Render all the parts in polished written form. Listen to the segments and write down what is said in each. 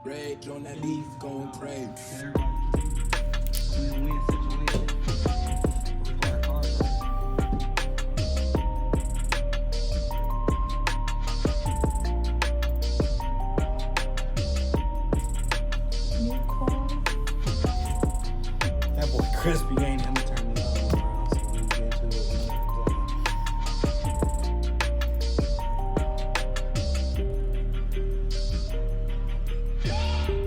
Rage on that beef, going crazy. Win-win situation. Work hard. That boy crispy ain't him turning it on around, so we get to it.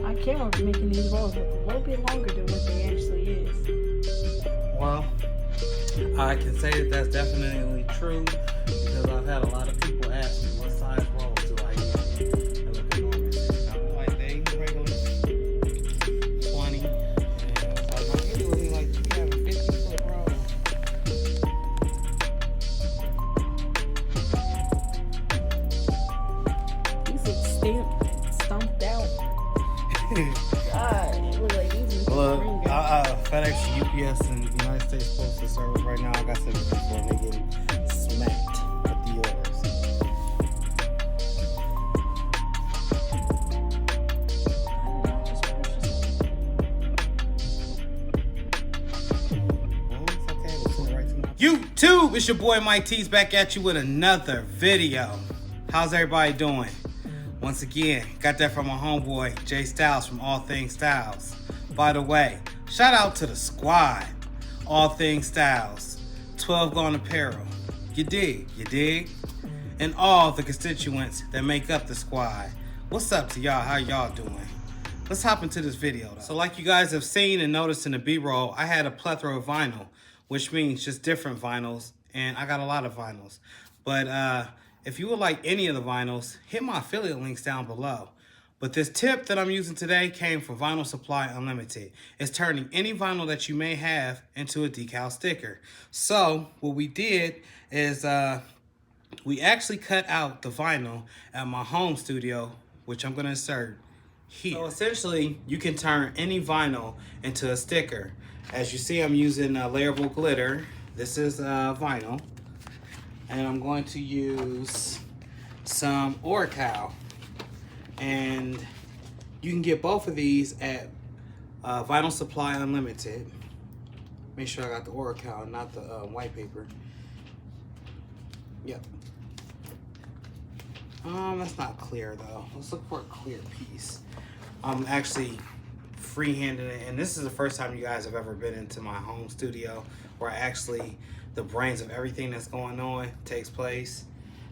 I came up making these rolls look a little bit longer than what they actually is. Well, I can say that that's definitely true because I've had a lot of people ask me what size rolls do I use. They look enormous. I'm like, they ain't regular 20. And it's like, I'm usually like, you have a 50-foot roll. These look stumped out. God, it look like these Look, are FedEx, UPS, and United States Postal Service right now, like I said before, they getting smacked with the orders. Well, it's okay. Let's send it right to my YouTube. It's your boy Mike T's back at you with another video. How's everybody doing? Once again, got that from my homeboy Jay Styles from All Things Styles. By the way, shout out to the squad. All Things Styles, 12 Gone Apparel. You dig? And all the constituents that make up the squad. What's up to y'all? How y'all doing? Let's hop into this video though. So like you guys have seen and noticed in the B-roll, I had a plethora of vinyl, which means just different vinyls, and I got a lot of vinyls. But if you would like any of the vinyls, hit my affiliate links down below. But this tip that I'm using today came from Vinyl Supply Unlimited. It's turning any vinyl that you may have into a decal sticker. So what we did is we actually cut out the vinyl at my home studio, which I'm gonna insert here. So essentially, you can turn any vinyl into a sticker. As you see, I'm using layerable glitter. This is vinyl. And I'm going to use some Apparel. And you can get both of these at Vinyl Supply Unlimited. Make sure I got the Apparel, not the white paper. Yep. That's not clear though. Let's look for a clear piece. I'm actually freehanding it, and this is the first time you guys have ever been into my home studio where actually the brains of everything that's going on takes place.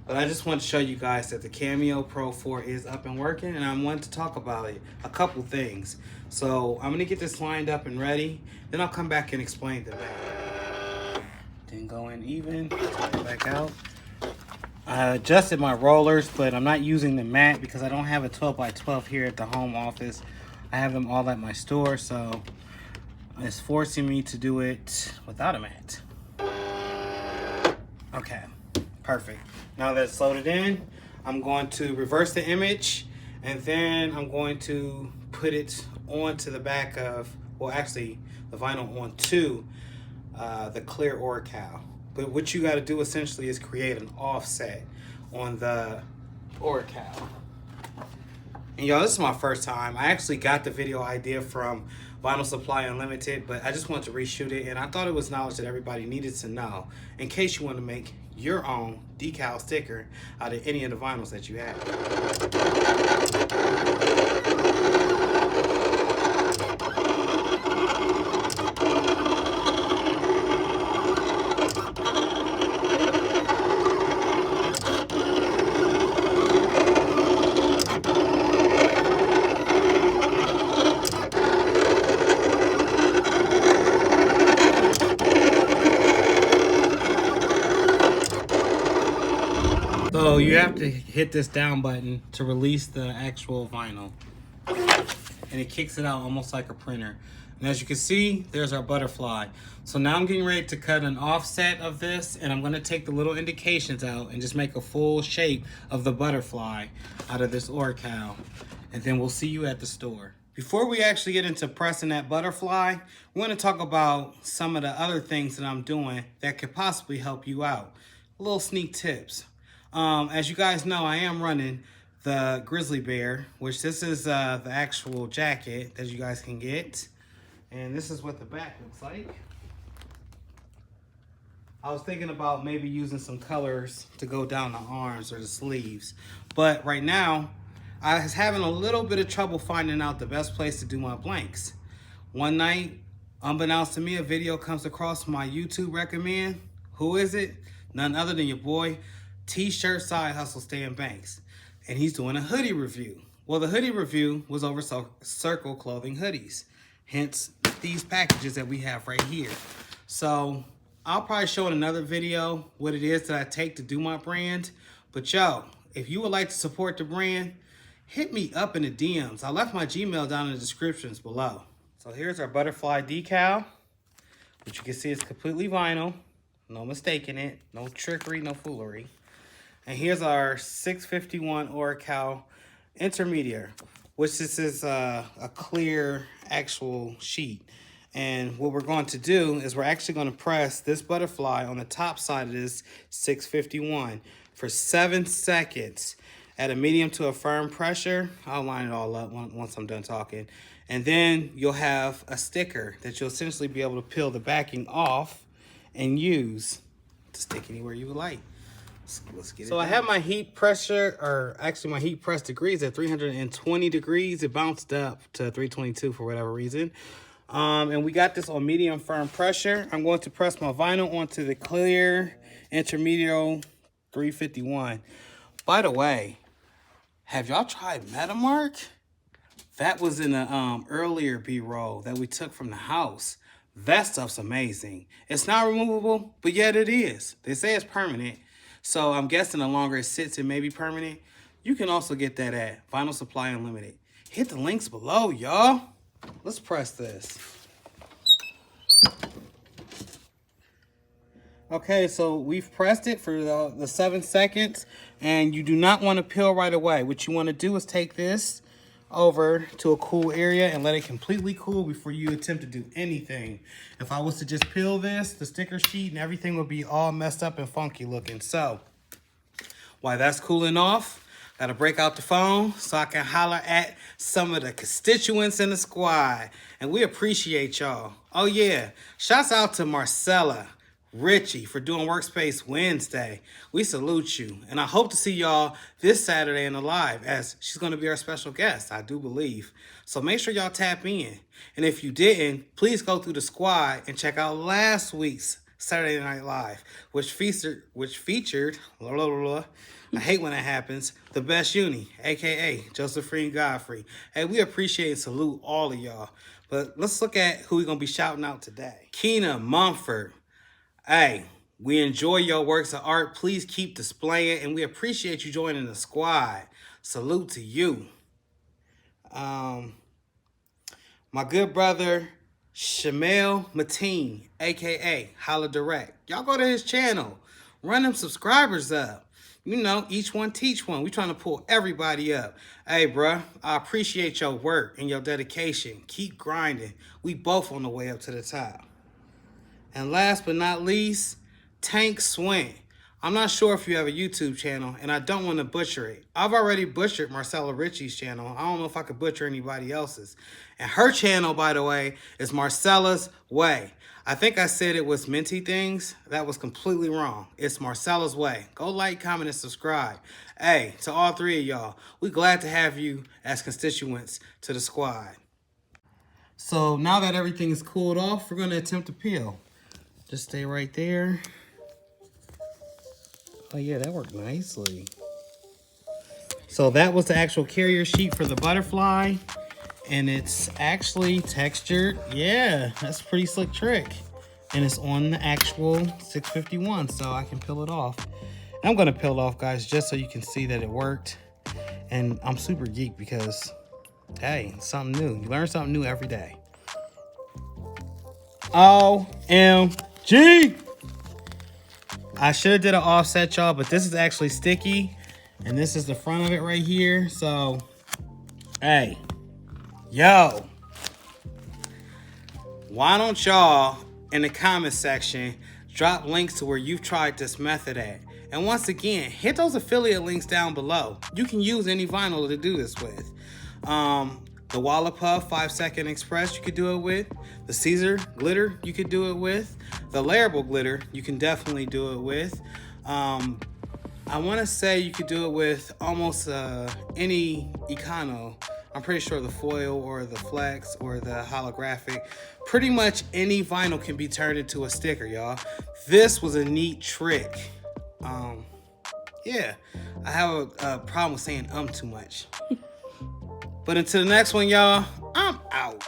But I just want to show you guys that the Cameo Pro 4 is up and working, and I wanted to talk about it, a couple things. So I'm gonna get this lined up and ready, then I'll come back and explain the back. Didn't go in even, take it back out. I adjusted my rollers, but I'm not using the mat because I don't have a 12x12 here at the home office. I have them all at my store, so it's forcing me to do it without a mat. Okay, perfect. Now that it's loaded in, I'm going to reverse the image, and then I'm going to put it onto the back of, well actually, the vinyl onto the clear Apparel. But what you gotta do essentially is create an offset on the Apparel. And y'all, this is my first time. I actually got the video idea from Vinyl Supply Unlimited, but I just wanted to reshoot it, and I thought it was knowledge that everybody needed to know in case you want to make your own decal sticker out of any of the vinyls that you have. So you have to hit this down button to release the actual vinyl. And it kicks it out almost like a printer. And as you can see, there's our butterfly. So now I'm getting ready to cut an offset of this, and I'm gonna take the little indications out and just make a full shape of the butterfly out of this Apparel. And then we'll see you at the store. Before we actually get into pressing that butterfly, we're gonna talk about some of the other things that I'm doing that could possibly help you out. Little sneak tips. As you guys know, I am running the grizzly bear, which this is the actual jacket that you guys can get. And this is what the back looks like. I was thinking about maybe using some colors to go down the arms or the sleeves. But right now, I was having a little bit of trouble finding out the best place to do my blanks. One night, unbeknownst to me, a video comes across my YouTube recommend. Who is it? None other than your boy, T-shirt Side Hustle Stan Banks. And he's doing a hoodie review. Well, the hoodie review was over Circle Clothing hoodies. Hence, these packages that we have right here. So, I'll probably show in another video what it is that I take to do my brand. But yo, if you would like to support the brand, hit me up in the DMs. I left my Gmail down in the descriptions below. So here's our butterfly decal, which you can see is completely vinyl. No mistaking it, no trickery, no foolery. And here's our 651 Oracal Intermediate, which this is a clear actual sheet. And what we're going to do is we're actually going to press this butterfly on the top side of this 651 for 7 seconds at a medium to a firm pressure. I'll line it all up once I'm done talking. And then you'll have a sticker that you'll essentially be able to peel the backing off and use to stick anywhere you would like. Let's get it. So I have my heat pressure, or actually my heat press degrees at 320 degrees. It bounced up to 322 for whatever reason. And we got this on medium firm pressure. I'm going to press my vinyl onto the clear Intermediate 351. By the way, have y'all tried Metamark? That was in the earlier B-roll that we took from the house. That stuff's amazing. It's not removable, but yet it is. They say it's permanent. So I'm guessing the longer it sits, it may be permanent. You can also get that at Vinyl Supply Unlimited. Hit the links below, y'all. Let's press this. Okay, so we've pressed it for the 7 seconds, and you do not want to peel right away. What you want to do is take this over to a cool area and let it completely cool before you attempt to do anything. If I was to just peel this, the sticker sheet and everything would be all messed up and funky looking. So while that's cooling off, gotta break out the phone so I can holler at some of the constituents in the squad. And we appreciate y'all. Oh yeah, shouts out to Marcella, Richie for doing Workspace Wednesday. We salute you. And I hope to see y'all this Saturday in the live, as she's going to be our special guest, I do believe. So make sure y'all tap in. And if you didn't, please go through the squad and check out last week's Saturday Night Live, which featured blah, blah, blah, I hate when that happens, the best uni, aka Josephine Godfrey. Hey, we appreciate and salute all of y'all. But let's look at who we're going to be shouting out today. Keena Mumford. Hey, we enjoy your works of art. Please keep displaying, and we appreciate you joining the squad. Salute to you. My good brother, Shamel Mateen, a.k.a. Holla Direct. Y'all go to his channel. Run them subscribers up. You know, each one teach one. We trying to pull everybody up. Hey, bruh, I appreciate your work and your dedication. Keep grinding. We both on the way up to the top. And last but not least, Tank Swint. I'm not sure if you have a YouTube channel, and I don't want to butcher it. I've already butchered Marcella Richie's channel. I don't know if I could butcher anybody else's. And her channel, by the way, is Marcella's Way. I think I said it was Minty Things. That was completely wrong. It's Marcella's Way. Go like, comment, and subscribe. Hey, to all three of y'all, we glad to have you as constituents to the squad. So now that everything is cooled off, we're going to attempt to peel. Just stay right there. Oh yeah, that worked nicely. So that was the actual carrier sheet for the butterfly. And it's actually textured. Yeah, that's a pretty slick trick. And it's on the actual 651, so I can peel it off. And I'm gonna peel it off, guys, just so you can see that it worked. And I'm super geeked because, hey, it's something new. You learn something new every day. OMG! I should have did an offset, y'all, but this is actually sticky. And this is the front of it right here. So, hey, yo. Why don't y'all, in the comment section, drop links to where you've tried this method at. And once again, hit those affiliate links down below. You can use any vinyl to do this with. The Wallapuf 5-second Express you could do it with. The Caesar glitter you could do it with. The layerable glitter you can definitely do it with. I want to say you could do it with almost any Econo. I'm pretty sure the foil or the flex or the holographic. Pretty much any vinyl can be turned into a sticker, y'all. This was a neat trick. Yeah, I have a problem with saying too much. But until the next one, y'all, I'm out.